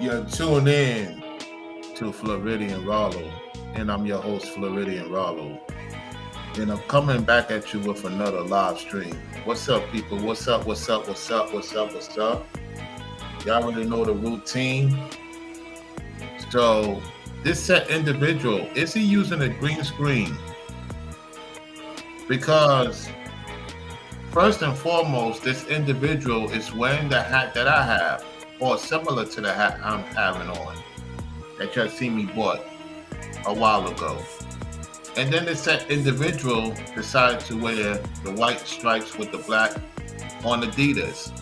You're tuned in to Floridian Rollo, and I'm your host, Floridian Rollo. And I'm coming back at you with another live stream. What's up, people? What's up? What's up? What's up? What's up? What's up? Y'all already know the routine. So, this set individual, is he using a green screen? Because first and foremost, this individual is wearing the hat that I have, or similar to the hat I'm having on, that y'all seen me bought a while ago. And then this individual decided to wear the white stripes with the black on Adidas.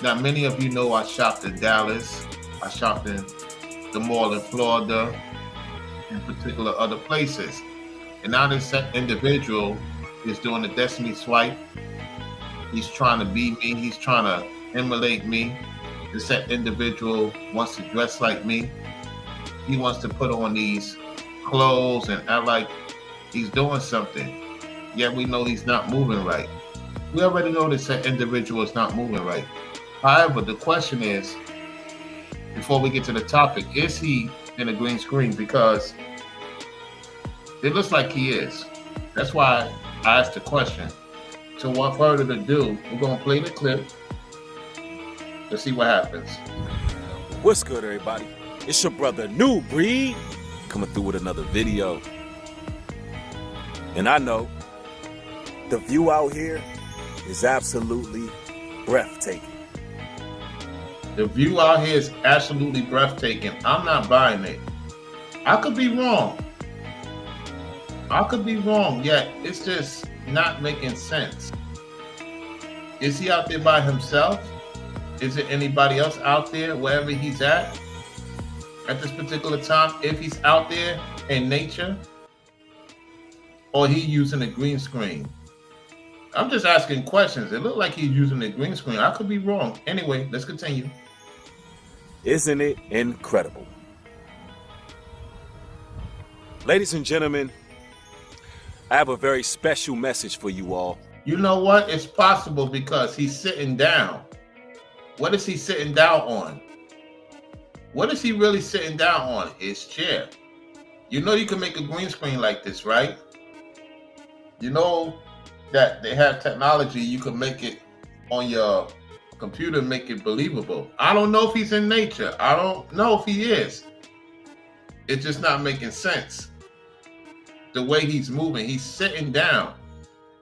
Now, many of you know I shopped in Dallas, I shopped in the mall in Florida, in particular other places. And now this individual is doing the Destiny swipe. He's trying to be me. He's trying to emulate me. This individual wants to dress like me. He wants to put on these clothes and act like he's doing something. Yet we know he's not moving right. We already know this individual is not moving right. However, the question is, before we get to the topic, is he in a green screen? Because it looks like he is. That's why I asked the question. So without further ado, we're going to play the clip. Let's see what happens. What's good, everybody? It's your brother, New Breed, coming through with another video. And I know the view out here is absolutely breathtaking. The view out here is absolutely breathtaking. I'm not buying it. I could be wrong. Yet it's just not making sense. Is he out there by himself? Is there anybody else out there wherever he's at this particular time? If he's out there in nature, or he using a green screen? I'm just asking questions. It looked like he's using a green screen. I could be wrong. Anyway, let's continue. Isn't it incredible? Ladies and gentlemen, I have a very special message for you all. You know what? It's possible because he's sitting down. What is he sitting down on? What is he really sitting down on? His chair. You know you can make a green screen like this, right? You know that they have technology. You can make it on your computer, make it believable. I don't know if he's in nature. I don't know if he is. It's just not making sense. The way he's moving, he's sitting down.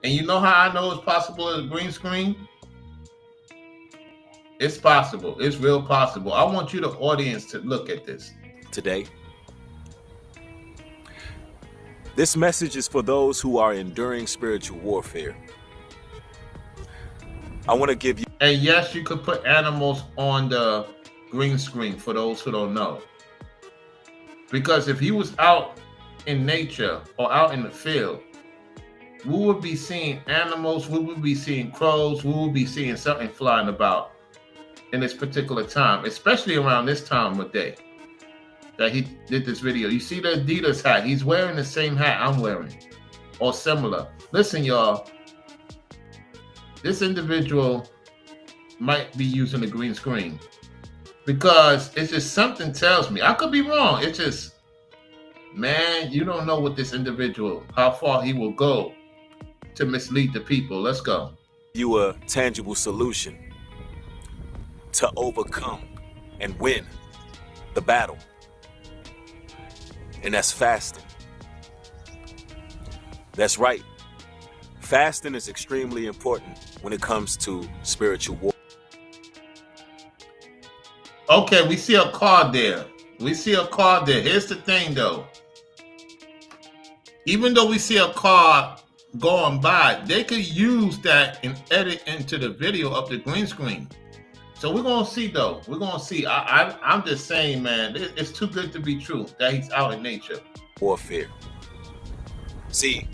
And you know how I know it's possible as a green screen? It's possible. It's real possible. I want you, the audience, to look at this. Today, this message is for those who are enduring spiritual warfare. I want to give you... And yes, you could put animals on the green screen for those who don't know. Because if he was out in nature or out in the field, we would be seeing animals, we would be seeing crows, we would be seeing something flying about in this particular time, especially around this time of day that he did this video. You see the Adidas hat. He's wearing the same hat I'm wearing, or similar. Listen, y'all, this individual might be using a green screen because it's just something tells me. I could be wrong. It's just, man, you don't know what this individual, how far he will go to mislead the people. Let's go. You a tangible solution to overcome and win the battle. And that's fasting. That's right. Fasting is extremely important when it comes to spiritual war. Okay, we see a card there. Here's the thing, though. Even though we see a card going by, they could use that and edit into the video of the green screen. So we're going to see, though. We're going to see. I'm just saying, man, it's too good to be true that he's out in nature. Warfare. See,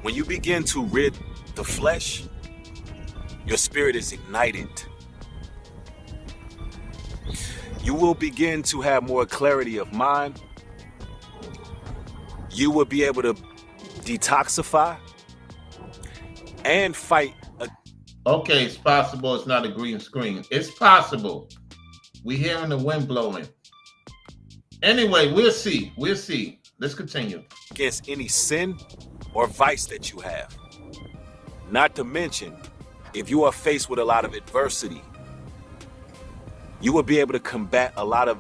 when you begin to rid the flesh, your spirit is ignited. You will begin to have more clarity of mind. You will be able to detoxify and fight. Okay, it's possible it's not a green screen. It's possible. We hearing the wind blowing. Anyway, we'll see. We'll see. Let's continue. Against any sin or vice that you have. Not to mention, if you are faced with a lot of adversity, you will be able to combat a lot of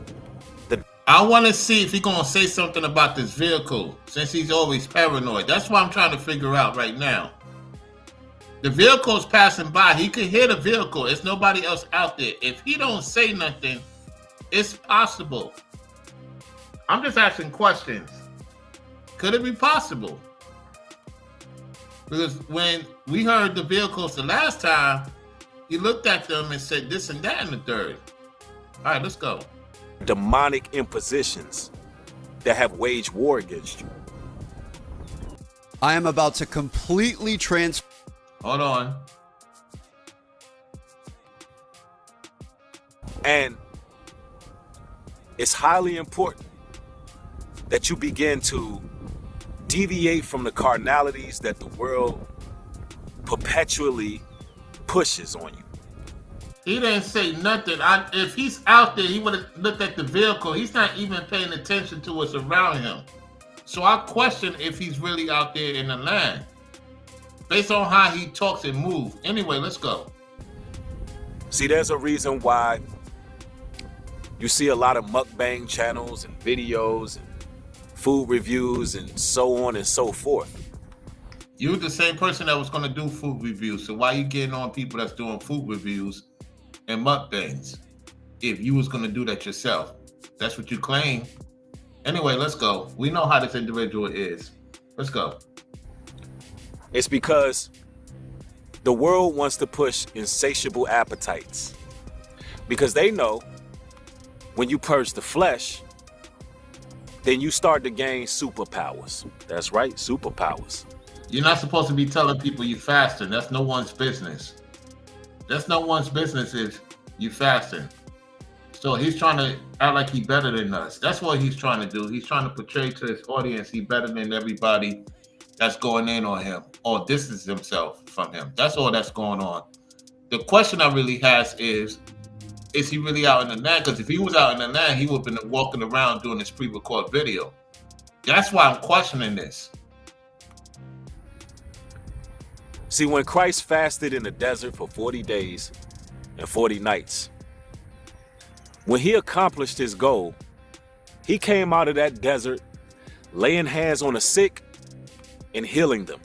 the... I want to see if he's going to say something about this vehicle, since he's always paranoid. That's what I'm trying to figure out right now. The vehicle's passing by. He can hear the vehicle. There's nobody else out there. If he don't say nothing, it's possible. I'm just asking questions. Could it be possible? Because when we heard the vehicles the last time, he looked at them and said this and that in the third. All right, let's go. Demonic impositions that have waged war against you. I am about to completely Hold on. And it's highly important that you begin to deviate from the carnalities that the world perpetually pushes on you. He didn't say nothing. If he's out there, he would have looked at the vehicle. He's not even paying attention to what's around him. So I question if he's really out there in the land, based on how he talks and moves. Anyway, let's go. See, there's a reason why you see a lot of mukbang channels and videos and food reviews and so on and so forth. You're the same person that was going to do food reviews. So why you getting on people that's doing food reviews and mukbangs if you was going to do that yourself? That's what you claim. Anyway, let's go. We know how this individual is. Let's go. It's because the world wants to push insatiable appetites, because they know when you purge the flesh, then you start to gain superpowers. That's right, superpowers. You're not supposed to be telling people you fasting. That's no one's business. That's no one's business if you fasting. So he's trying to act like he's better than us. That's what he's trying to do. He's trying to portray to his audience he's better than everybody that's going in on him or distance himself from him. That's all that's going on. The question I really has is he really out in the land? Because if he was out in the land, he would have been walking around doing this pre-record video. That's why I'm questioning this. See, when Christ fasted in the desert for 40 days and 40 nights, when he accomplished his goal, he came out of that desert laying hands on the sick and healing them.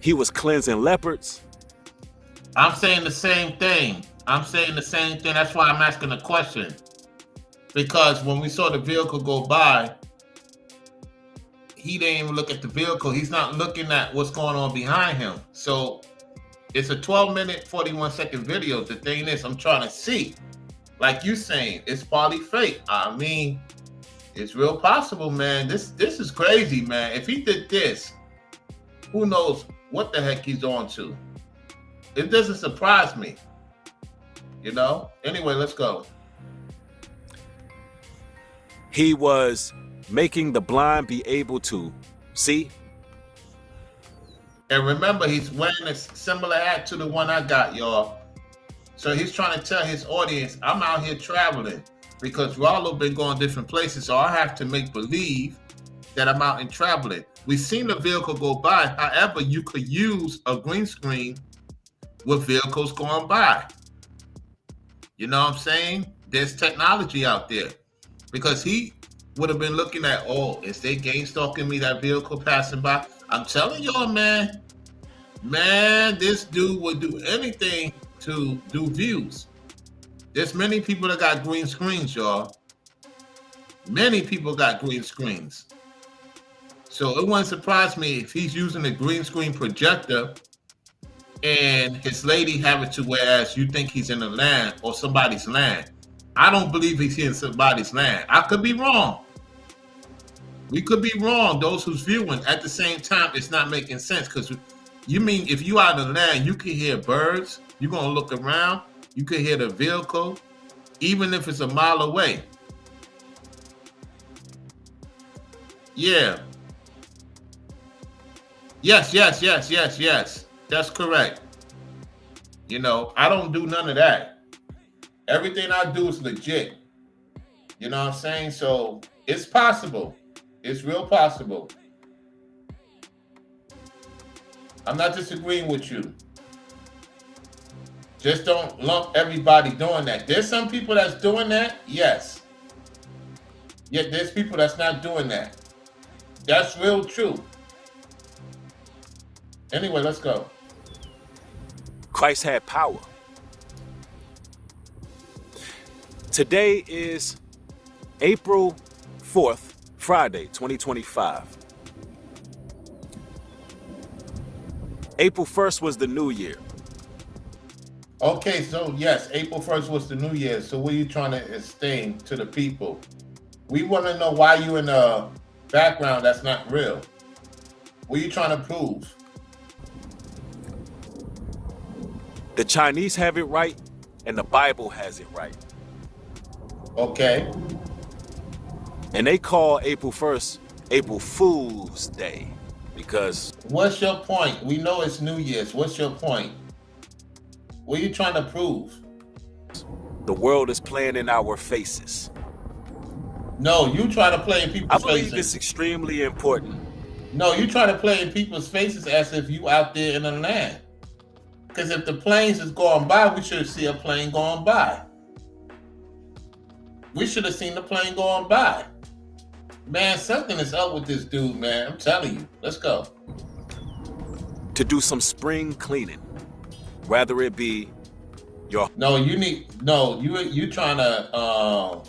He was cleansing leopards. I'm saying the same thing. That's why I'm asking the question. Because when we saw the vehicle go by, he didn't even look at the vehicle. He's not looking at what's going on behind him. So it's a 12-minute, 41-second video. The thing is, I'm trying to see. Like you saying, it's probably fake. I mean, it's real possible, man. This is crazy, man. If he did this, who knows what the heck he's on to. It doesn't surprise me. You know? Anyway, let's go. He was making the blind be able to see. And remember, he's wearing a similar hat to the one I got, y'all. So he's trying to tell his audience, I'm out here traveling because Rollo been going different places. So I have to make believe that I'm out and traveling. We've seen the vehicle go by. However, you could use a green screen with vehicles going by. You know what I'm saying? There's technology out there. Because he would have been looking at, oh, is they gang stalking me, that vehicle passing by? I'm telling y'all, man, this dude would do anything to do views. There's many people that got green screens, y'all. Many people got green screens. So it wouldn't surprise me if he's using a green screen projector and his lady have it to whereas you think he's in a land or somebody's land. I don't believe he's in somebody's land. I could be wrong. We could be wrong, those who's viewing. At the same time, it's not making sense because you mean if you out in the land, you can hear birds. You're going to look around. You can hear the vehicle, even if it's a mile away. Yeah. Yes. That's correct. You know, I don't do none of that. Everything I do is legit. You know what I'm saying? So it's possible. It's real possible. I'm not disagreeing with you. Just don't lump everybody doing that. There's some people that's doing that, yes. Yet there's people that's not doing that. That's real true. Anyway, let's go. Christ had power. Today is April 4th, Friday, 2025. April 1st was the new year. Okay, so yes, April 1st was the new year. So what are you trying to explain to the people? We want to know why you in a background that's not real. What are you trying to prove? The Chinese have it right, and the Bible has it right. Okay. And they call April 1st April Fool's Day because... What's your point? We know it's New Year's. What's your point? What are you trying to prove? The world is playing in our faces. No, you try to play in people's I believe faces. it's extremely important. No, you try to play in people's faces as if you out there in the land. Because if the planes is going by, we should see a plane going by. We should have seen the plane going by. Man, something is up with this dude, man. I'm telling you. Let's go. To do some spring cleaning. Rather it be your... No, you trying to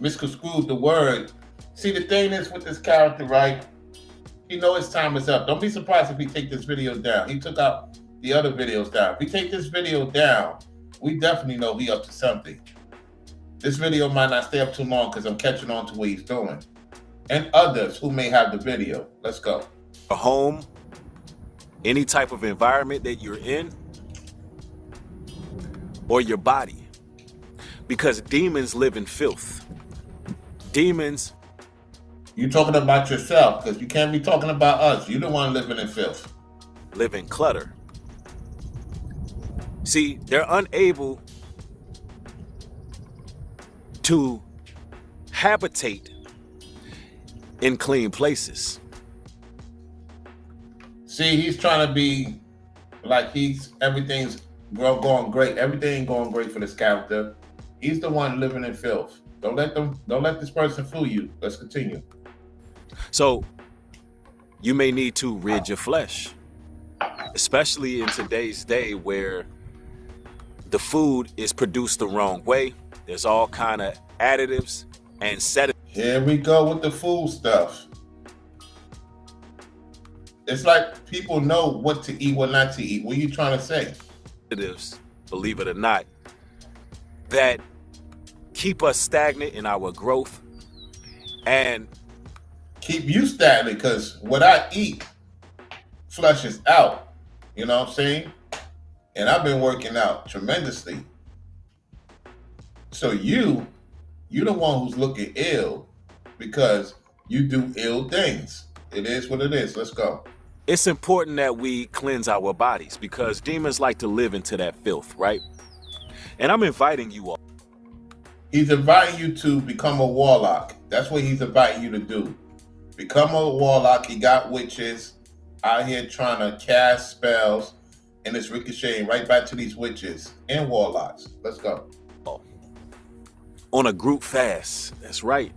misconstrue the word. See, the thing is with this character, right? He know his time is up. Don't be surprised if he take this video down. He took out the other videos down. If we take this video down, we definitely know he up to something. This video might not stay up too long because I'm catching on to what he's doing. And others who may have the video. Let's go. A home, any type of environment that you're in, or your body. Because demons live in filth. Demons... You talking about yourself, because you can't be talking about us. You the one living in filth. Live in clutter. See, they're unable to habitate in clean places. See, he's trying to be like everything's going great. Everything ain't going great for this character. He's the one living in filth. Don't let this person fool you. Let's continue. So you may need to rid your flesh, especially in today's day where the food is produced the wrong way. There's all kind of additives and sedatives. Here we go with the food stuff. It's like people know what to eat, what not to eat. What are you trying to say? Believe it or not, that keep us stagnant in our growth and keep you stagnant, because what I eat flushes out. You know what I'm saying? And I've been working out tremendously. So you the one who's looking ill because you do ill things. It is what it is. Let's go. It's important that we cleanse our bodies because demons like to live into that filth, right? And I'm inviting you all. He's inviting you to become a warlock. That's what he's inviting you to do. Become a warlock. He got witches out here trying to cast spells, and it's ricocheting right back to these witches and warlocks. Let's go. On a group fast. That's right.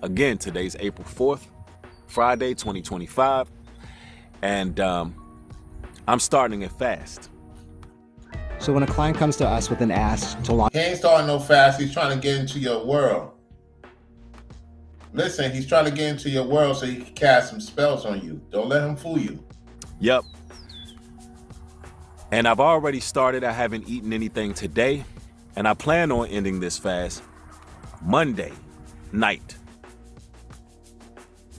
Again, today's April 4th, Friday, 2025. And I'm starting it fast. So when a client comes to us with an ask to launch... He ain't starting no fast. He's trying to get into your world. Listen, he's trying to get into your world so he can cast some spells on you. Don't let him fool you. Yep. And I've already started. I haven't eaten anything today. And I plan on ending this fast Monday night.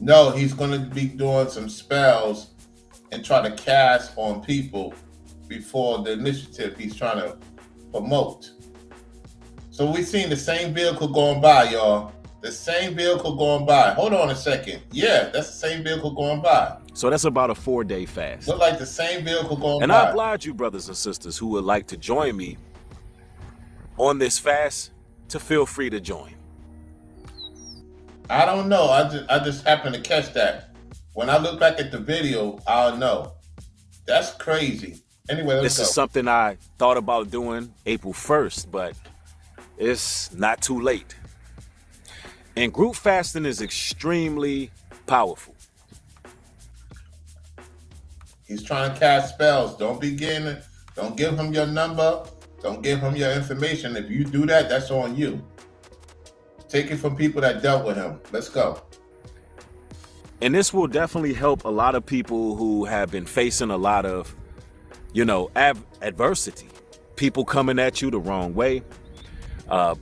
No, he's going to be doing some spells and try to cast on people before the initiative he's trying to promote. So we've seen the same vehicle going by, y'all. The same vehicle going by. Hold on a second. Yeah, that's the same vehicle going by. So that's about a 4-day fast. Look like the same vehicle going by. And I oblige you, brothers and sisters, who would like to join me on this fast to feel free to join. I don't know. I just happened to catch that. When I look back at the video, I'll know. That's crazy. Anyway, let's This go. is something I thought about doing April 1st, but it's not too late. And group fasting is extremely powerful. He's trying to cast spells. Don't give him your number. Don't give him your information. If you do that, that's on you. Take it from people that dealt with him. Let's go. And this will definitely help a lot of people who have been facing a lot of, adversity. People coming at you the wrong way.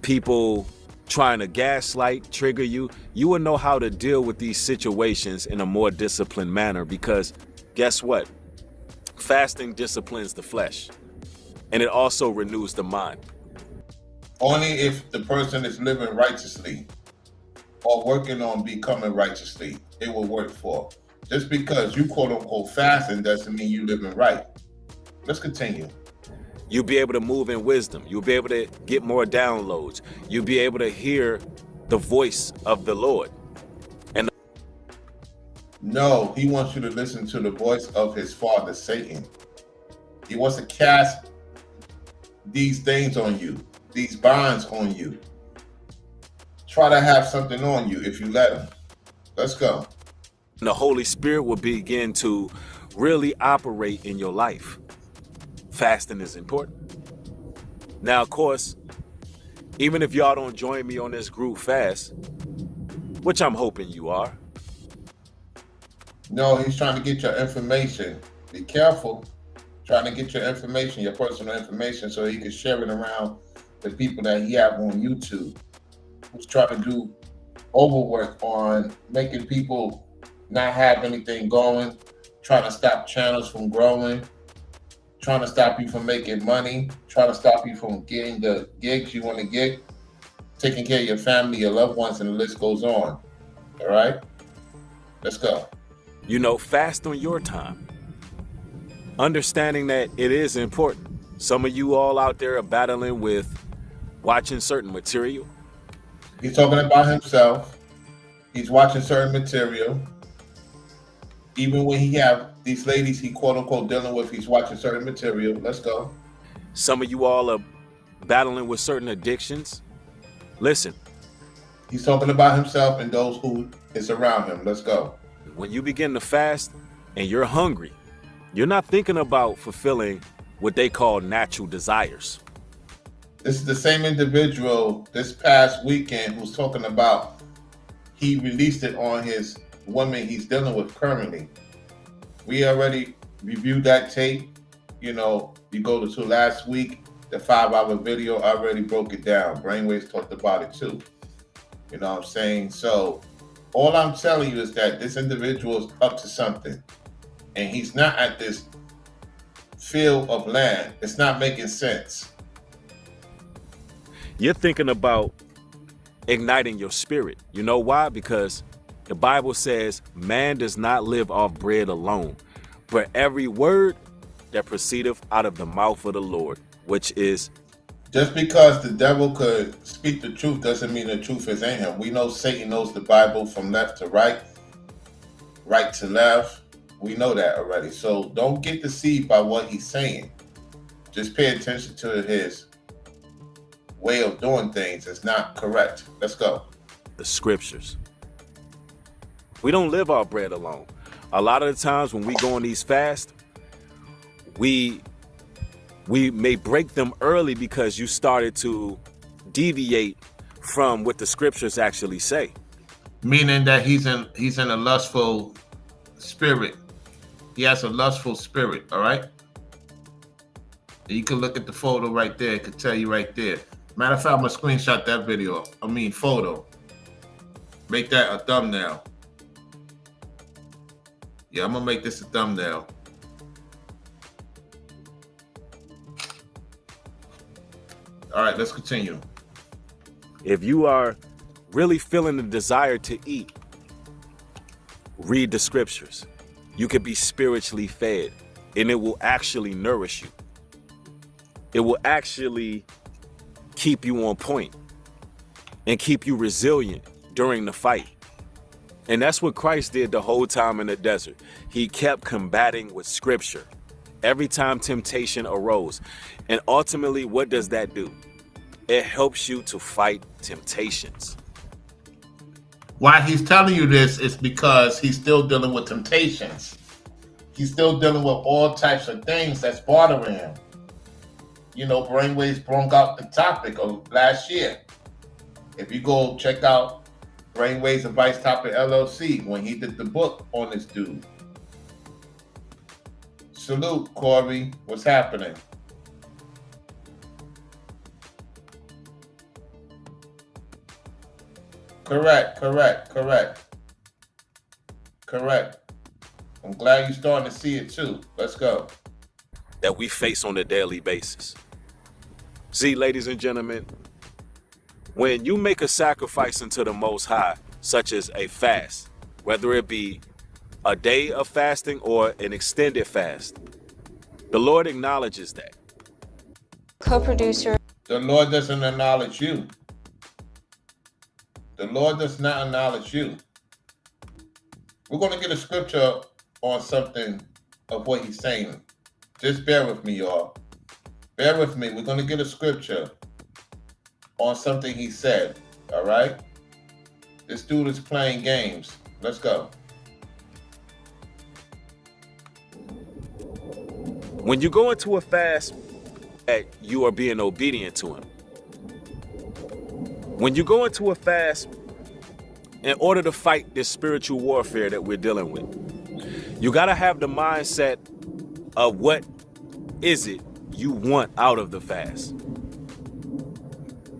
People trying to gaslight, trigger you. You will know how to deal with these situations in a more disciplined manner, because guess what? Fasting disciplines the flesh, and it also renews the mind. Only if the person is living righteously or working on becoming righteously, it will work for. Just because you quote unquote fasting doesn't mean you living right. Let's continue. You'll be able to move in wisdom. You'll be able to get more downloads. You'll be able to hear the voice of the Lord. And no, he wants you to listen to the voice of his father, Satan. He wants to cast these things on you, these bonds on you. Try to have something on you if you let him. Let's go. the Holy Spirit will begin to really operate in your life. Fasting is important. Now, of course, even if y'all don't join me on this group fast, which I'm hoping you are. No, he's trying to get your information. Be careful. Trying to get your information, your personal information, so he can share it around the people that he have on YouTube. He's trying to do overwork on making people not have anything going, trying to stop channels from growing, trying to stop you from making money, trying to stop you from getting the gigs you want to get, taking care of your family, your loved ones, and the list goes on. All right? Let's go. You know, fast on your time. Understanding that it is important. Some of you all out there are battling with watching certain material. He's talking about himself. He's watching certain material. Even when he have these ladies he quote unquote dealing with, he's watching certain material. Let's go. Some of you all are battling with certain addictions. Listen. He's talking about himself and those who is around him. Let's go. When you begin to fast and you're hungry, you're not thinking about fulfilling what they call natural desires. This is the same individual this past weekend who's talking about he released it on his woman he's dealing with currently. We already reviewed that tape. You know, you go to last week, the 5-hour video, I already broke it down. Brainwaves talked about it too. You know what I'm saying? So all I'm telling you is that this individual is up to something. And he's not at this field of land. It's not making sense. You're thinking about igniting your spirit. You know why? Because the Bible says man does not live off bread alone, but every word that proceedeth out of the mouth of the Lord, which is... Just because the devil could speak the truth doesn't mean the truth is in him. We know Satan knows the Bible from left to right, right to left. We know that already. So don't get deceived by what he's saying. Just pay attention to his way of doing things. It's not correct. Let's go. The scriptures. We don't live our bread alone. A lot of the times when we go on these fasts, we may break them early because you started to deviate from what the scriptures actually say. Meaning that he's in a lustful spirit. He has a lustful spirit, all right? And you can look at the photo right there. It could tell you right there. Matter of fact, I'm going to screenshot that photo. Make that a thumbnail. Yeah, I'm going to make this a thumbnail. All right, let's continue. If you are really feeling the desire to eat, read the scriptures. You could be spiritually fed, and it will actually nourish you. It will actually keep you on point. and keep you resilient during the fight. And that's what Christ did the whole time in the desert. He kept combating with scripture every time temptation arose. And ultimately, what does that do? It helps you to fight temptations. Why he's telling you this is because he's still dealing with temptations. He's still dealing with all types of things that's bothering him. You know, Brainwaves brought out the topic of last year. If you go check out Brainwaves Advice Topic LLC, when he did the book on this dude. Salute, Corey. What's happening? Correct. I'm glad you're starting to see it too. Let's go. That we face on a daily basis. See, ladies and gentlemen, when you make a sacrifice unto the Most High, such as a fast, whether it be a day of fasting or an extended fast, the Lord acknowledges that. Co-producer. The Lord doesn't acknowledge you. The Lord does not acknowledge you. We're going to get a scripture on something of what he's saying. Just bear with me, y'all. Bear with me. We're going to get a scripture on something he said. All right? This dude is playing games. Let's go. When you go into a fast, you are being obedient to him. When you go into a fast, in order to fight this spiritual warfare that we're dealing with, you got to have the mindset of what is it you want out of the fast.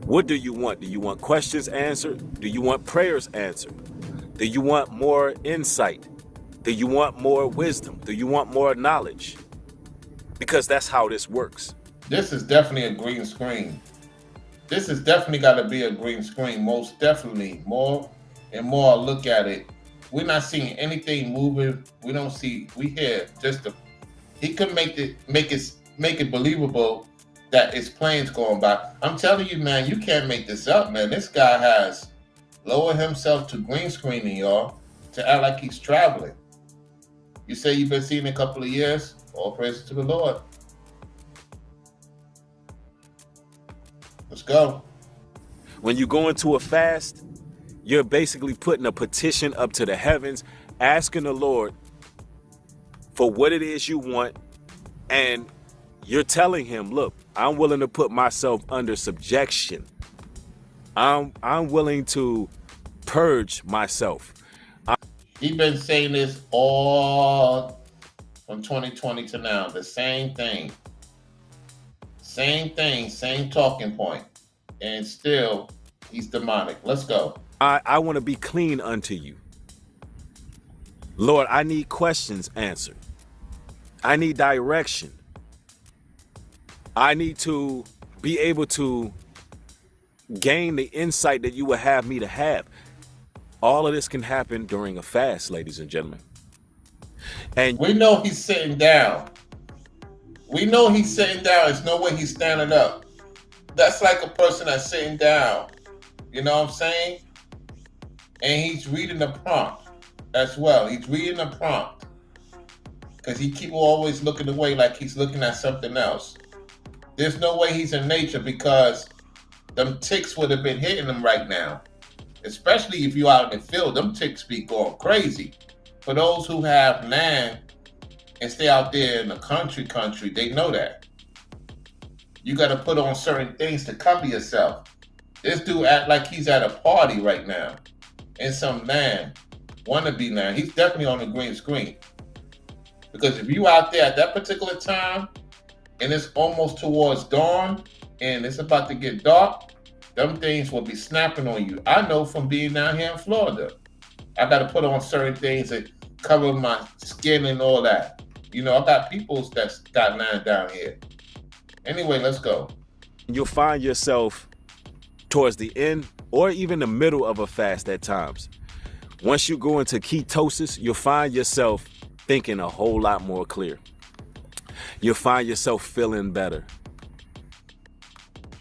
What do you want? Do you want questions answered? Do you want prayers answered? Do you want more insight? Do you want more wisdom? Do you want more knowledge? Because that's how this works. This is definitely a green screen. This has definitely got to be a green screen. Most definitely. More and more I look at it. We're not seeing anything moving. We don't see, we hear just the, he could make it believable that it's planes going by. I'm telling you, man, you can't make this up, man. This guy has lowered himself to green screening, y'all, to act like he's traveling. You say you've been seeing a couple of years? All praise to the Lord. Let's go. When you go into a fast, you're basically putting a petition up to the heavens, asking the Lord for what it is you want, and you're telling him, look, I'm willing to put myself under subjection. I'm willing to purge myself. He's been saying this all from 2020 to now. The same thing. Same thing, same talking point. And still, he's demonic. Let's go. I want to be clean unto you. Lord, I need questions answered. I need direction. I need to be able to gain the insight that you would have me to have. All of this can happen during a fast, ladies and gentlemen. And we know he's sitting down. We know he's sitting down. There's no way he's standing up. That's like a person that's sitting down. You know what I'm saying? And he's reading the prompt as well. He's reading the prompt. Because he keep always looking away like he's looking at something else. There's no way he's in nature because them ticks would have been hitting him right now. Especially if you're out in the field, them ticks be going crazy. For those who have land and stay out there in the country, they know that. You got to put on certain things to cover yourself. This dude act like he's at a party right now in some land, wannabe land. He's definitely on the green screen. Because if you out there at that particular time and it's almost towards dawn and it's about to get dark, them things will be snapping on you. I know from being down here in Florida. I got to put on certain things that cover my skin and all that. You know, I got people that's got land down here. Anyway, let's go. You'll find yourself towards the end or even the middle of a fast at times. Once you go into ketosis, you'll find yourself thinking a whole lot more clear. You'll find yourself feeling better.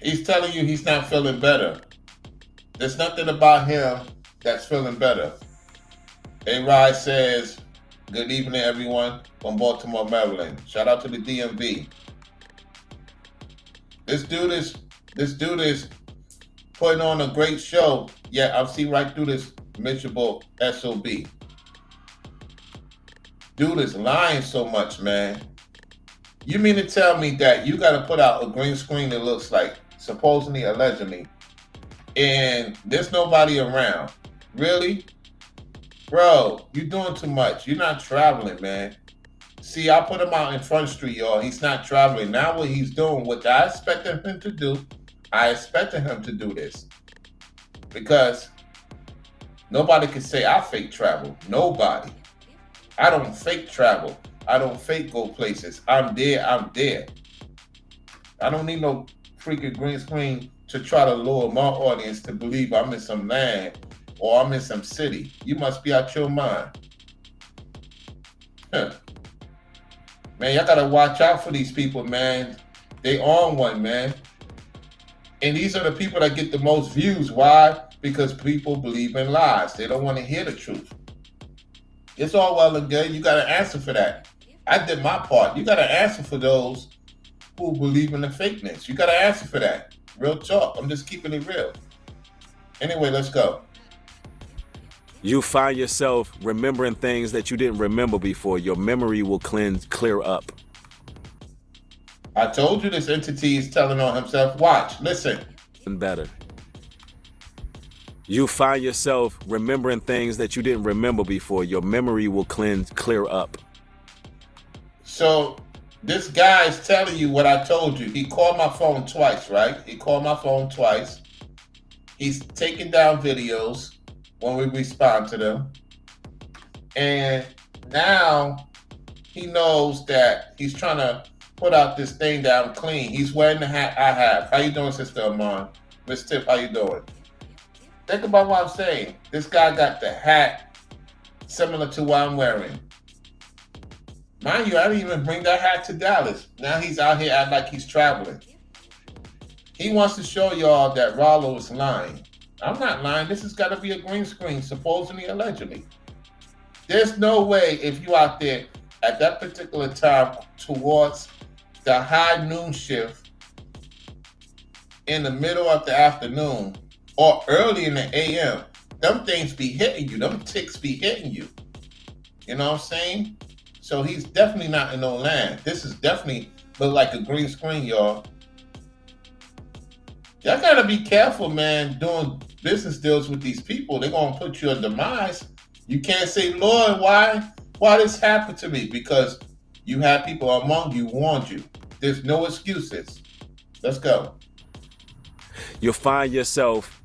He's telling you he's not feeling better. There's nothing about him that's feeling better. A-Rod says, good evening, everyone from Baltimore, Maryland. Shout out to the DMV. This dude is putting on a great show, yet I'll see right through this miserable SOB. Dude is lying so much, man. You mean to tell me that you got to put out a green screen that looks like, supposedly, allegedly, and there's nobody around? Really? Bro, you're doing too much. You're not traveling, man. See, I put him out in Front Street, y'all. He's not traveling. Now what he's doing, what I expected him to do, I expected him to do this. Because nobody can say I fake travel. Nobody. I don't fake travel. I don't fake go places. I'm there. I don't need no freaking green screen to try to lure my audience to believe I'm in some land or I'm in some city. You must be out your mind. Huh. Man, y'all gotta watch out for these people, man. They on one, man. And these are the people that get the most views. Why? Because people believe in lies. They don't want to hear the truth. It's all well and good. You gotta answer for that. I did my part. You gotta answer for those who believe in the fakeness. You gotta answer for that. Real talk. I'm just keeping it real. Anyway, let's go. You find yourself remembering things that you didn't remember before. Your memory will clear up. I told you this entity is telling on himself. Watch, listen. And better. You find yourself remembering things that you didn't remember before. Your memory will clear up. So this guy is telling you what I told you. He called my phone twice, right? He called my phone twice. He's taking down videos when we respond to them. And now he knows that he's trying to put out this thing that I'm clean. He's wearing the hat I have. How you doing, Sister Amon? Miss Tiff, how you doing? Think about what I'm saying. This guy got the hat similar to what I'm wearing. Mind you, I didn't even bring that hat to Dallas. Now he's out here acting like he's traveling. He wants to show y'all that Rollo is lying. I'm not lying. This has got to be a green screen, supposedly, allegedly. There's no way if you out there at that particular time towards the high noon shift in the middle of the afternoon or early in the AM, them things be hitting you. Them ticks be hitting you. You know what I'm saying? So he's definitely not in no land. This is definitely look like a green screen, y'all. Y'all gotta be careful, man, doing business deals with these people. They're gonna put you in demise. You can't say, Lord, why this happened to me? Because you had people among you warned you. There's no excuses. Let's go. You'll find yourself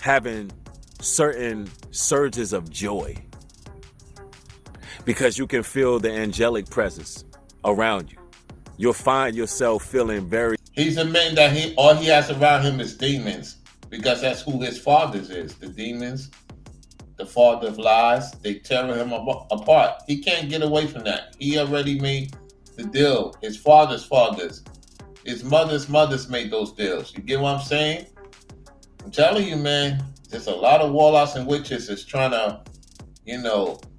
having certain surges of joy because you can feel the angelic presence around you. You'll find yourself feeling very... He's a man that all he has around him is demons, because that's who his fathers is. The demons, the father of lies, they tear him apart. He can't get away from that. He already made the deal. His father's fathers, his mother's mothers made those deals. You get what I'm saying? I'm telling you, man, there's a lot of warlocks and witches that's trying to,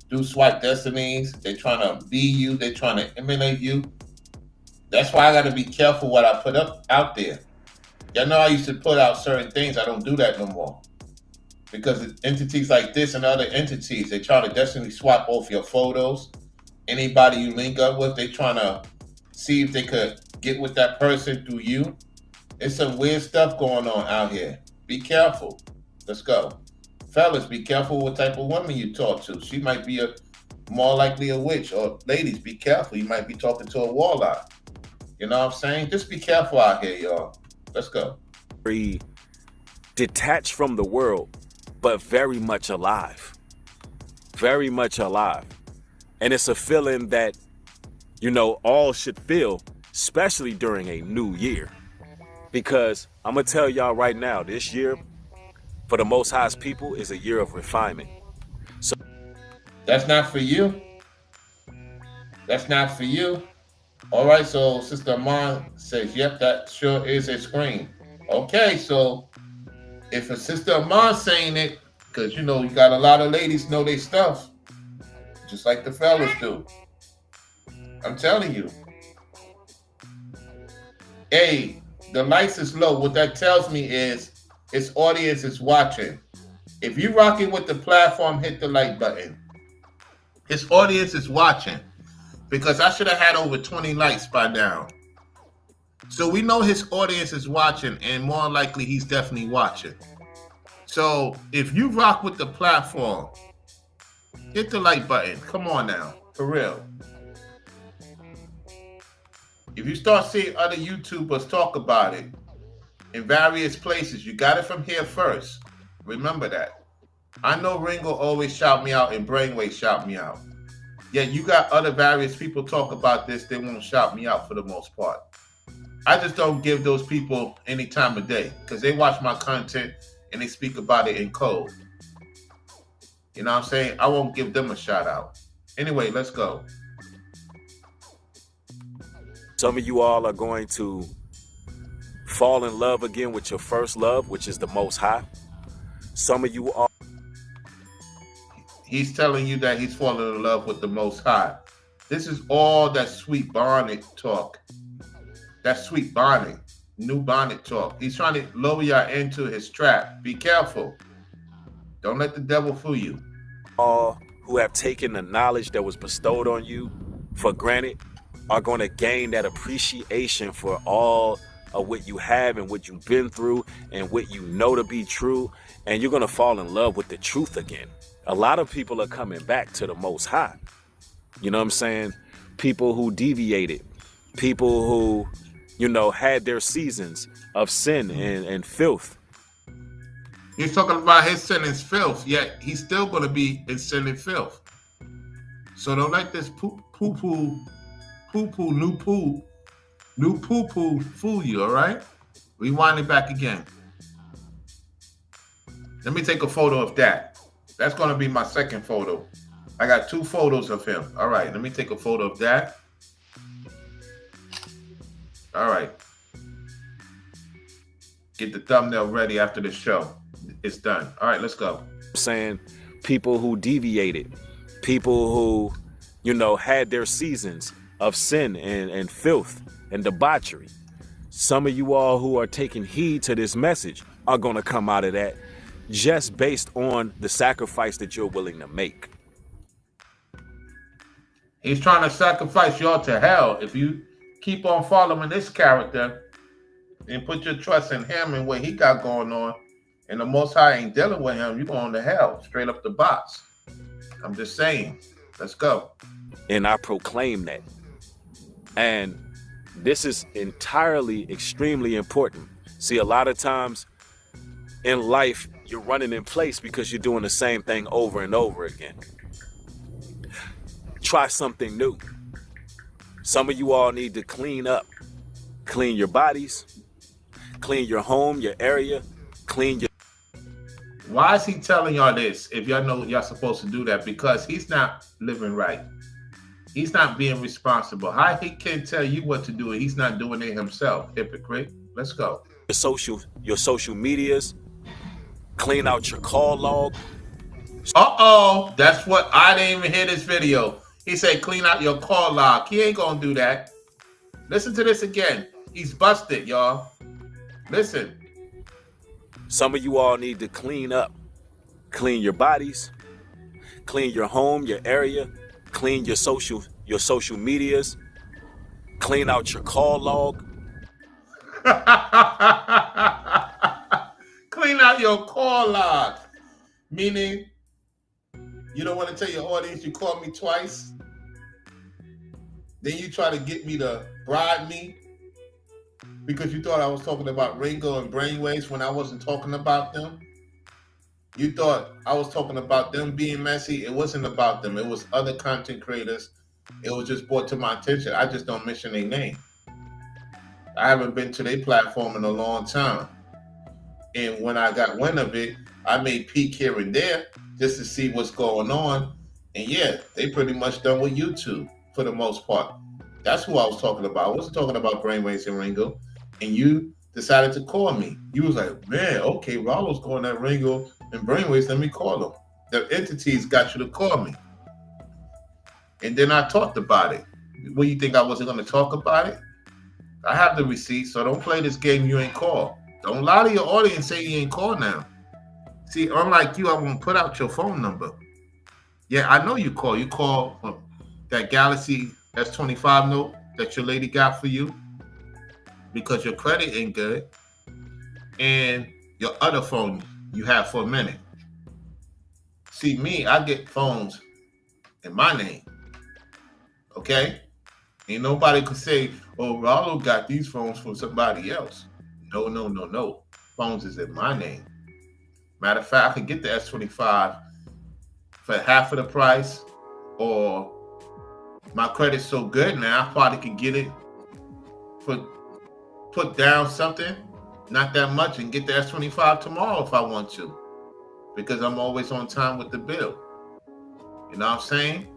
do swipe destinies. They're trying to be you. They're trying to emulate you. That's why I got to be careful what I put up out there. Y'all know I used to put out certain things. I don't do that no more. Because entities like this and other entities, they try to destiny swap off your photos. Anybody you link up with, they trying to see if they could get with that person through you. There's some weird stuff going on out here. Be careful. Let's go. Fellas, be careful what type of woman you talk to. She might be more likely a witch. Or ladies, be careful. You might be talking to a warlock. You know what I'm saying? Just be careful out here, y'all. Let's go. Very detached from the world, but very much alive. Very much alive. And it's a feeling that, all should feel, especially during a new year. Because I'm going to tell y'all right now, this year, for the Most High's people, is a year of refinement. So that's not for you. That's not for you. All right, so Sister Amon says, yep, that sure is a screen. Okay, so if a sister of mine saying it, because you know you got a lot of ladies know their stuff, just like the fellas do. I'm telling you. Hey, the lights is low. What that tells me is its audience is watching. If you rocking with the platform, hit the like button. His audience is watching because I should have had over 20 likes by now. So we know his audience is watching, and more likely he's definitely watching. So if you rock with the platform, hit the like button. Come on now, for real. If you start seeing other YouTubers talk about it in various places, you got it from here first. Remember that. I know Ringo always shout me out and Brainwave shout me out. Yet you got other various people talk about this, they won't shout me out for the most part. I just don't give those people any time of day because they watch my content and they speak about it in code. You know what I'm saying? I won't give them a shout out. Anyway, let's go. Some of you all are going to fall in love again with your first love, which is the Most High. Some of you are. He's telling you that he's falling in love with the Most High. This is all that sweet bonnet talk. That sweet bonnet, new bonnet talk. He's trying to lower you into his trap. Be careful. Don't let the devil fool you. All who have taken the knowledge that was bestowed on you for granted are going to gain that appreciation for all of what you have and what you've been through and what you know to be true. And you're going to fall in love with the truth again. A lot of people are coming back to the Most High. You know what I'm saying? People who deviated, people who, you know, had their seasons of sin and filth. He's talking about his sin and filth, yet he's still going to be in sin and filth. So don't let this new poo fool you, all right? Rewind it back again. Let me take a photo of that. That's going to be my second photo. I got 2 photos of him. All right, let me take a photo of that. All right. Get the thumbnail ready after the show. It's done. All right, let's go. Saying people who deviated, people who, you know, had their seasons of sin and filth and debauchery. Some of you all who are taking heed to this message are going to come out of that just based on the sacrifice that you're willing to make. He's trying to sacrifice y'all to hell. If you keep on following this character and put your trust in him and what he got going on, and the Most High ain't dealing with him, you're going to hell, straight up the box. I'm just saying. Let's go. And I proclaim that. And this is entirely extremely important. See, a lot of times in life, you're running in place because you're doing the same thing over and over again. Try something new. Some of you all need to clean up. Clean your bodies, clean your home, your area, clean your... Why is he telling y'all this if y'all know y'all supposed to do that? Because he's not living right. He's not being responsible. How he can tell you what to do and he's not doing it himself? Hypocrite. Let's go. Your social medias, clean out your call log. Uh-oh. That's what I didn't even hear this video. He said clean out your call log. He ain't gonna do that. Listen to this again. He's busted, y'all. Listen. Some of you all need to clean up. Clean your bodies, clean your home, your area, clean your social medias, clean out your call log. Clean out your call log. Meaning, you don't want to tell your audience you called me twice. Then you try to get me to bribe me because you thought I was talking about Ringo and Brainwaves when I wasn't talking about them. You thought I was talking about them being messy. It wasn't about them. It was other content creators. It was just brought to my attention. I just don't mention their name. I haven't been to their platform in a long time. And when I got wind of it, I made peek here and there just to see what's going on. And yeah, they pretty much done with YouTube for the most part. That's who I was talking about. I wasn't talking about Brainwaves and Ringo. And you decided to call me. You was like, man, okay, Rollo's going that Ringo and Brainwaves. Let me call them. The entities got you to call me. And then I talked about it. What, you think I wasn't going to talk about it? I have the receipt, so don't play this game you ain't call. Don't lie to your audience and say you ain't call now. See, unlike you, I won't put out your phone number. Yeah, I know you call. You call from that Galaxy S25 note that your lady got for you because your credit ain't good, and your other phone you have for a minute. See, me, I get phones in my name. Okay? Ain't nobody could say, oh, Rollo got these phones from somebody else. No, no, no, no. Phones is in my name. Matter of fact, I could get the S25 for half of the price, or my credit's so good now, I probably could get it for put down something, not that much, and get the S25 tomorrow if I want to, because I'm always on time with the bill. You know what I'm saying?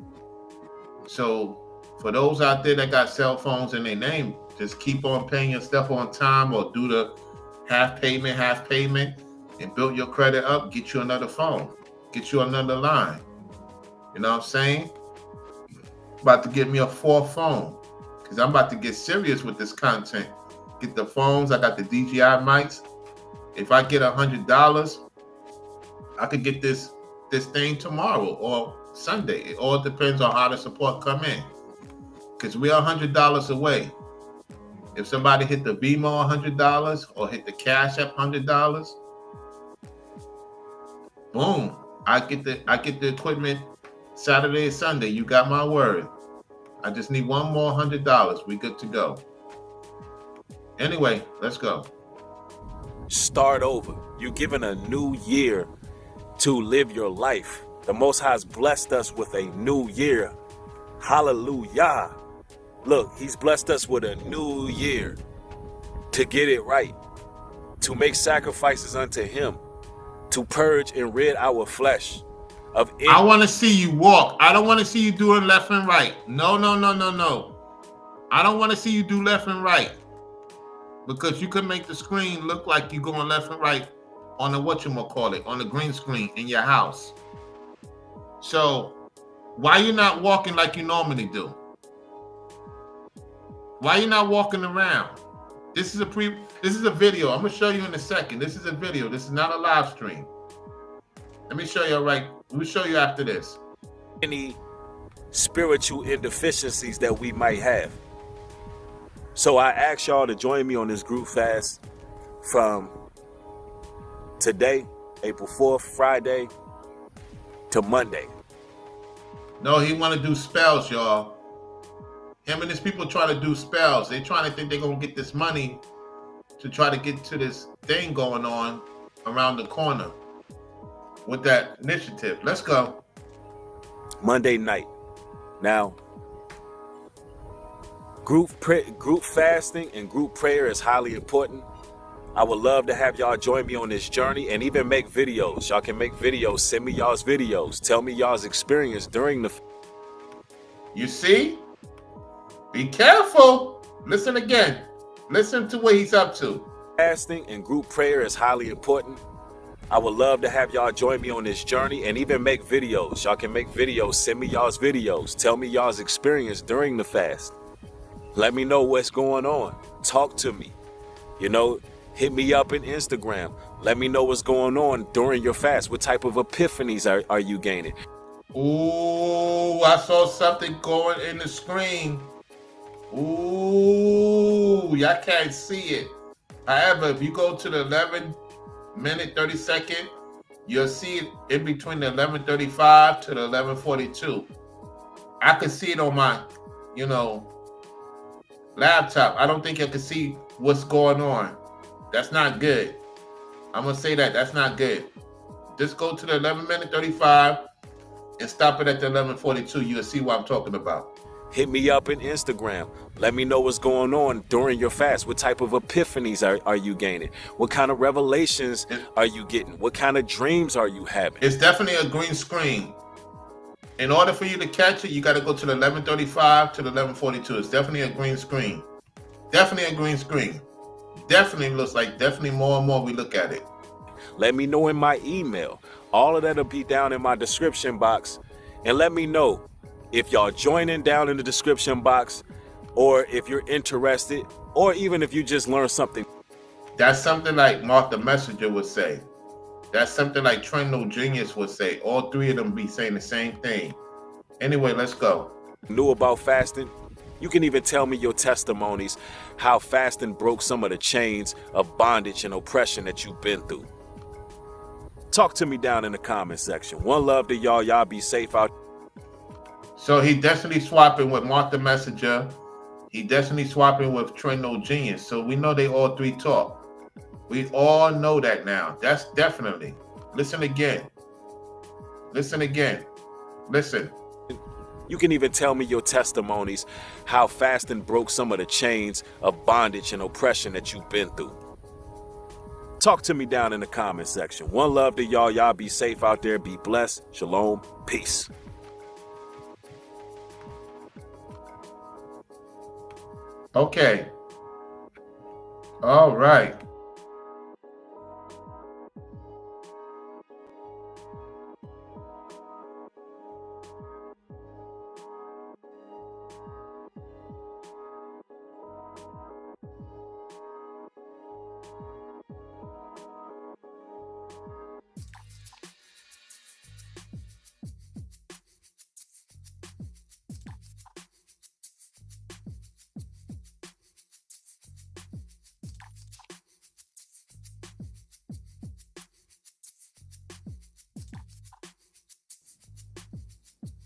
So for those out there that got cell phones in their name, just keep on paying your stuff on time, or do the half payment, and build your credit up, get you another phone, get you another line. You know what I'm saying? About to get me a 4th phone, because I'm about to get serious with this content. Get the phones, I got the DJI mics. If I get $100, I could get this thing tomorrow or Sunday. It all depends on how the support come in, because we're $100 away. If somebody hit the Vimo $100 or hit the Cash App $100, boom! I get the equipment Saturday and Sunday. You got my word. I just need one more $100. We good to go. Anyway, let's go. Start over. You're given a new year to live your life. The Most High has blessed us with a new year. Hallelujah. Look, he's blessed us with a new year to get it right, to make sacrifices unto him, to purge and rid our flesh of any. I want to see you walk. I don't want to see you doing left and right. No, no, no, no, no. I don't want to see you do left and right, because you can make the screen look like you're going left and right on the whatchamacallit, on the green screen in your house. So why you not walking like you normally do? Why you not walking around? This is a video. I'm gonna show you in a second. This is a video. This is not a live stream. Let me show you We'll show you after this. Any spiritual indeficiencies that we might have. So I ask y'all to join me on this group fast from today, April 4th, Friday, to Monday. No, he want to do spells, y'all. Him and his people try to do spells. They trying to think they're going to get this money to try to get to this thing going on around the corner with that initiative. Let's go. Monday night. Now, group fasting and group prayer is highly important. I would love to have y'all join me on this journey and even make videos. Y'all can make videos. Send me y'all's videos. Tell me y'all's experience during the. You see? Be careful. Listen again. Listen to what he's up to. Fasting and group prayer is highly important. I would love to have y'all join me on this journey and even make videos. Y'all can make videos. Send me y'all's videos. Tell me y'all's experience during the fast. Let me know what's going on. Talk to me. You know, hit me up in Instagram. Let me know what's going on during your fast. What type of epiphanies are you gaining? Ooh, I saw something going in the screen. Ooh, y'all can't see it. However, if you go to the 11-minute, 30-second, you'll see it in between the 11:35 to the 11:42. I can see it on my, laptop. I don't think I can see what's going on. That's not good. I'm going to say that's not good. Just go to the 11-minute, 35 and stop it at the 11:42. You'll see what I'm talking about. Hit me up in Instagram. Let me know what's going on during your fast. What type of epiphanies are you gaining? What kind of revelations are you getting? What kind of dreams are you having? It's definitely a green screen. In order for you to catch it, you got to go to the 11:35 to the 11:42. It's definitely a green screen. Definitely a green screen. definitely looks like definitely more and more we look at it. Let me know in my email. All of that'll be down in my description box. And let me know if y'all joining down in the description box, or if you're interested, or even if you just learned something. That's something like Mark the Messenger would say. That's something like Trendo Genius would say. All three of them be saying the same thing. Anyway, let's go. New about fasting. You can even tell me your testimonies, how fasting broke some of the chains of bondage and oppression that you've been through. Talk to me down in the comment section. One love to y'all. Y'all be safe out. So he definitely swapping with Mark the Messenger. He definitely swapping with Trendo Genius. So we know they all three talk. We all know that now. That's definitely. Listen again. Listen again. Listen. You can even tell me your testimonies, how fasting broke some of the chains of bondage and oppression that you've been through. Talk to me down in the comment section. One love to y'all. Y'all be safe out there. Be blessed. Shalom. Peace. Okay. All right.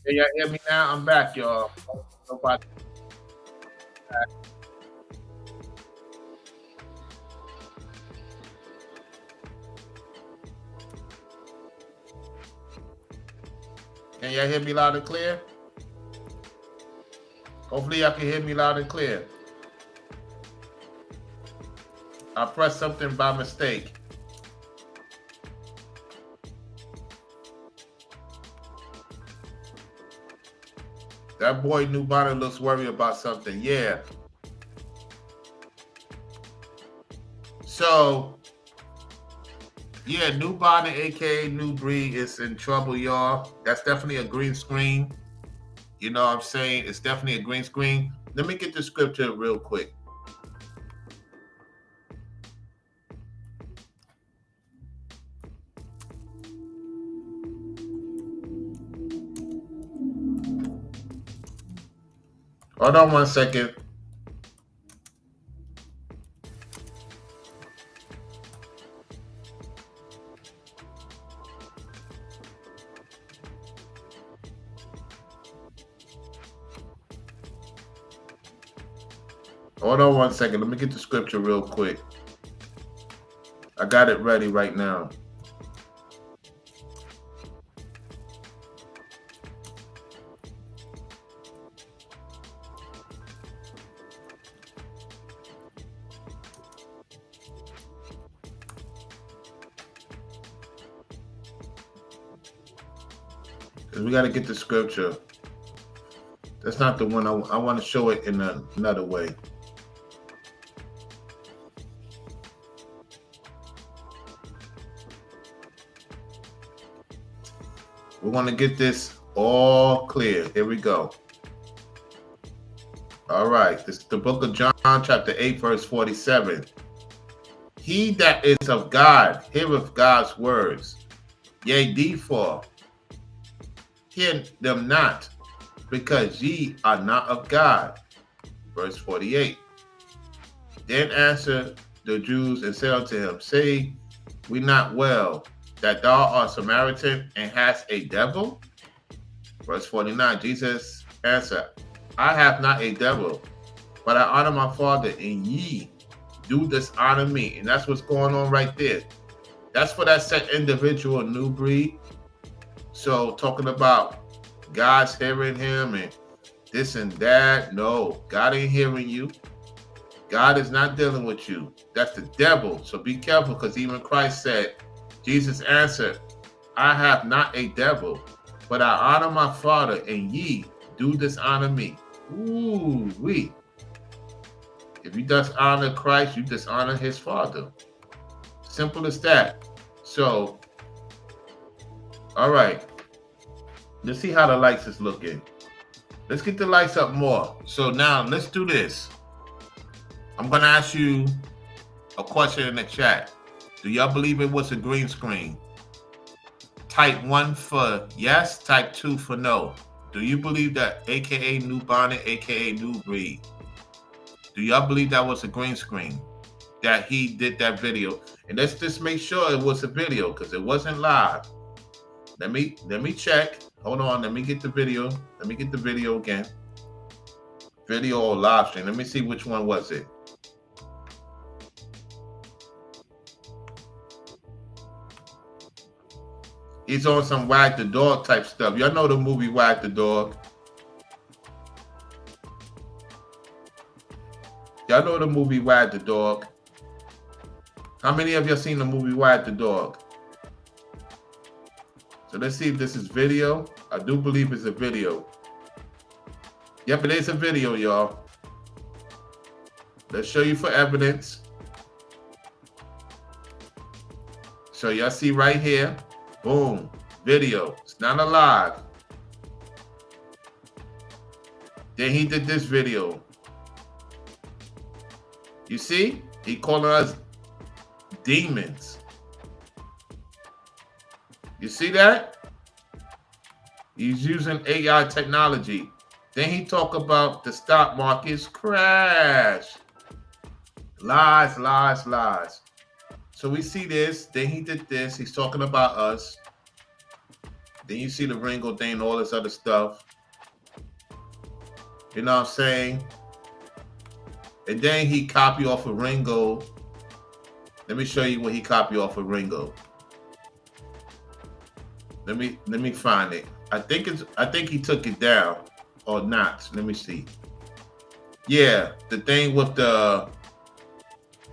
Can y'all hear me now? I'm back, y'all. Nobody. Can y'all hear me loud and clear? Hopefully y'all can hear me loud and clear. I pressed something by mistake. That boy Nubana looks worried about something. Yeah. So, yeah, Nubana, aka New Breed, is in trouble, y'all. That's definitely a green screen. You know what I'm saying? It's definitely a green screen. Let me get the scripture real quick. Hold on 1 second. Hold on 1 second. Let me get the scripture real quick. I got it ready right now. We got to get the scripture. That's not the one. I want to show it in another way. We want to get this all clear. Here we go. All right. This is the book of John, chapter 8, verse 47. He that is of God heareth God's words. Yea, therefore, hear them not, because ye are not of God. Verse 48. Then answered the Jews and said unto him, Say we not well that thou art Samaritan and hast a devil? Verse 49. Jesus answered, I have not a devil, but I honor my Father, and ye do dishonor me. And that's what's going on right there. That's for that set individual, New Breed. So talking about God's hearing him and this and that. No, God ain't hearing you. God is not dealing with you. That's the devil. So be careful, because even Christ said, Jesus answered, I have not a devil, but I honor my Father, and ye do dishonor me. Ooh, we. If you dishonor Christ, you dishonor his Father. Simple as that. So, all right. Let's see how the lights is looking. Let's get the lights up more. So now let's do this. I'm going to ask you a question in the chat. Do y'all believe it was a green screen? Type 1 for yes, type 2 for no. Do you believe that AKA New Bonnet, AKA New Breed? Do y'all believe that was a green screen? That he did that video? And let's just make sure it was a video because it wasn't live. Let me check. Hold on, let me get the video. Let me get the video again. Video or live stream. Let me see which one was it. He's on some Wag the Dog type stuff. Y'all know the movie Wag the Dog. Y'all know the movie Wag the Dog. How many of y'all seen the movie Wag the Dog? So let's see if this is video. I do believe it's a video. Yep, it is a video, y'all. Let's show you for evidence. So y'all see right here. Boom. Video. It's not alive. Then he did this video. You see? He calling us demons. You see that? He's using AI technology. Then he talk about the stock market's crash. Lies, lies, lies. So we see this. Then he did this. He's talking about us. Then you see the Ringo thing and all this other stuff. You know what I'm saying? And then he copy off of Ringo. Let me show you what he copied off of Ringo. Let me find it. I think he took it down or not. Let me see. Yeah, the thing with the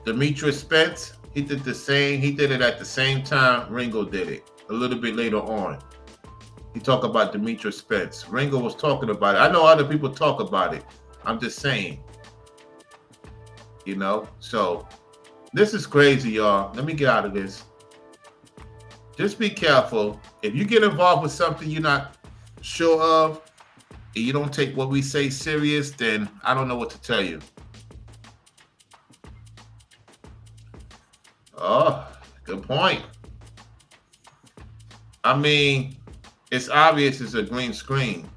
Demetrius Spence, he did the same. He did it at the same time Ringo did it. A little bit later on. He talked about Demetrius Spence. Ringo was talking about it. I know other people talk about it. I'm just saying. You know? So, this is crazy, y'all. Let me get out of this. Just be careful. If you get involved with something you're not sure of, and you don't take what we say serious, then I don't know what to tell you. Oh, good point. I mean, it's obvious it's a green screen.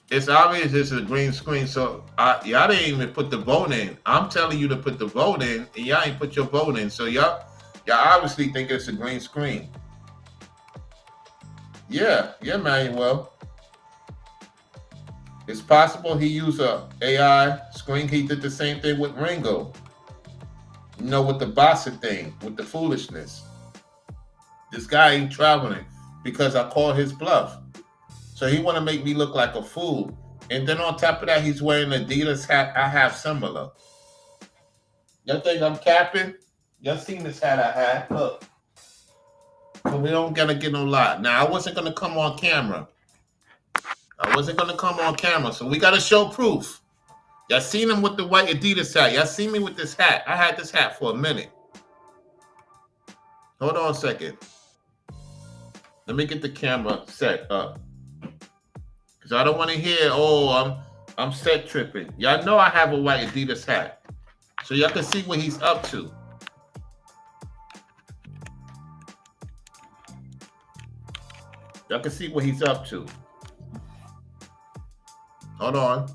It's obvious it's a green screen, so y'all didn't even put the vote in. I'm telling you to put the vote in, and y'all ain't put your vote in. So y'all obviously think it's a green screen. Yeah, Manuel. It's possible he used a AI screen. He did the same thing with Ringo. You know, with the Bossa thing, with the foolishness. This guy ain't traveling because I called his bluff. So he want to make me look like a fool. And then on top of that, he's wearing an Adidas hat I have similar. Y'all think I'm capping? Y'all seen this hat I had? Look. So we don't gotta get no lie. Now, I wasn't going to come on camera. So we got to show proof. Y'all seen him with the white Adidas hat. Y'all seen me with this hat. I had this hat for a minute. Hold on a second. Let me get the camera set up. Because I don't want to hear, oh, I'm set tripping. Y'all know I have a white Adidas hat. So y'all can see what he's up to. Y'all can see what he's up to. Hold on.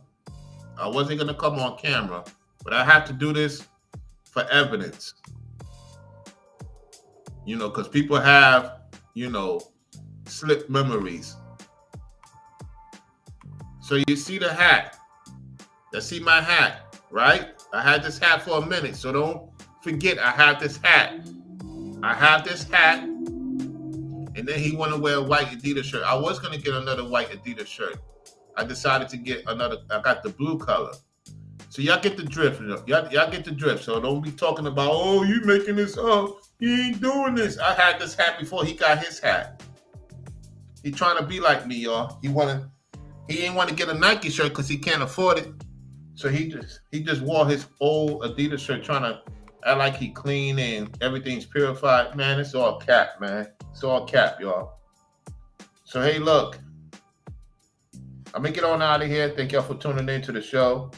I wasn't going to come on camera, but I have to do this for evidence. You know, because people have, you know, slip memories. So you see the hat. You see my hat, right? I had this hat for a minute, so don't forget I have this hat. And then he want to wear a white Adidas shirt. I was going to get another white Adidas shirt. I decided to get another. I got the blue color. So y'all get the drift. Y'all get the drift. So don't be talking about, oh, you making this up. He ain't doing this. I had this hat before he got his hat. He trying to be like me, y'all. He He didn't want to get a Nike shirt because he can't afford it. So he just wore his old Adidas shirt, trying to act like he clean and everything's purified. Man, it's all cap, man. It's all cap, y'all. So hey, look, I'm gonna get on out of here. Thank y'all for tuning into the show.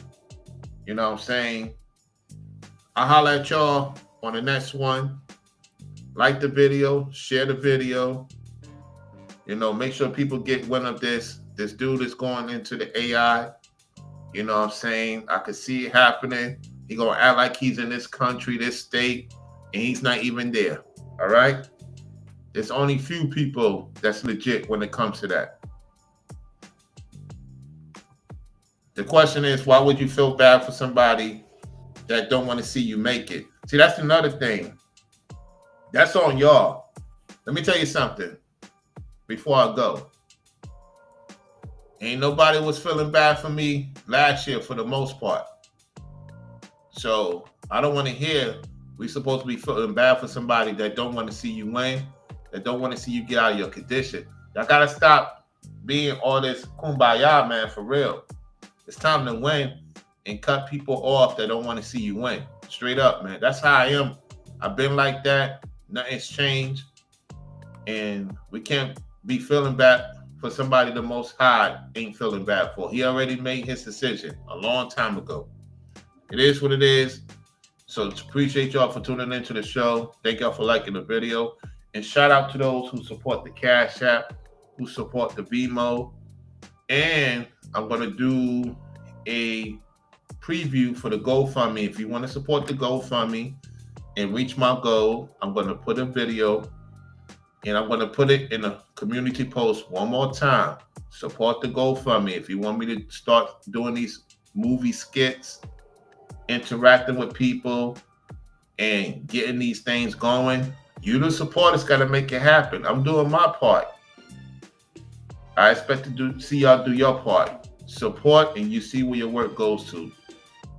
You know what I'm saying? I'll holler at y'all on the next one. Like the video, share the video. You know, make sure people get wind of this. This dude is going into the AI. You know what I'm saying? I could see it happening. He gonna act like he's in this country, this state, and he's not even there. All right? There's only few people that's legit when it comes to that. The question is, why would you feel bad for somebody that don't want to see you make it? See, that's another thing. That's on y'all. Let me tell you something before I go. Ain't nobody was feeling bad for me last year for the most part. So I don't want to hear we supposed to be feeling bad for somebody that don't want to see you win, that don't want to see you get out of your condition. Y'all got to stop being all this kumbaya, man, for real. It's time to win and cut people off that don't want to see you win. Straight up, man. That's how I am. I've been like that. Nothing's changed. And we can't be feeling bad for somebody the Most High ain't feeling bad for. He already made his decision a long time ago. It is what it is. So appreciate y'all for tuning into the show. Thank y'all for liking the video. And shout out to those who support the Cash App, who support the BMO. And I'm going to do a preview for the GoFundMe. If you want to support the GoFundMe and reach my goal, I'm going to put a video and I'm going to put it in a community post one more time. Support the GoFundMe. If you want me to start doing these movie skits, interacting with people, and getting these things going, you the supporters got to make it happen. I'm doing my part. I expect to see y'all do your part. Support, and you see where your work goes to.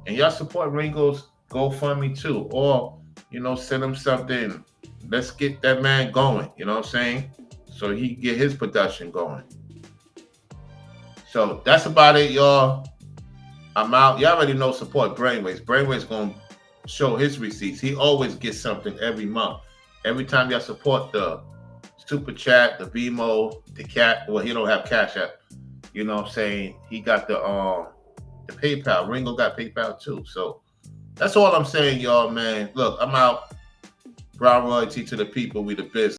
And y'all support Ringo's GoFundMe too. Or, you know, send him something. Let's get that man going, you know what I'm saying? So he can get his production going. So that's about it, y'all. I'm out. Y'all already know support Brainwaves. Brainwaves going to show his receipts. He always gets something every month. Every time y'all support the Super Chat, the BMO, the Cat. Well, he don't have Cash App. You know what I'm saying? He got the PayPal. Ringo got PayPal too. So that's all I'm saying, y'all, man. Look, I'm out. Brown royalty to the people. We the business.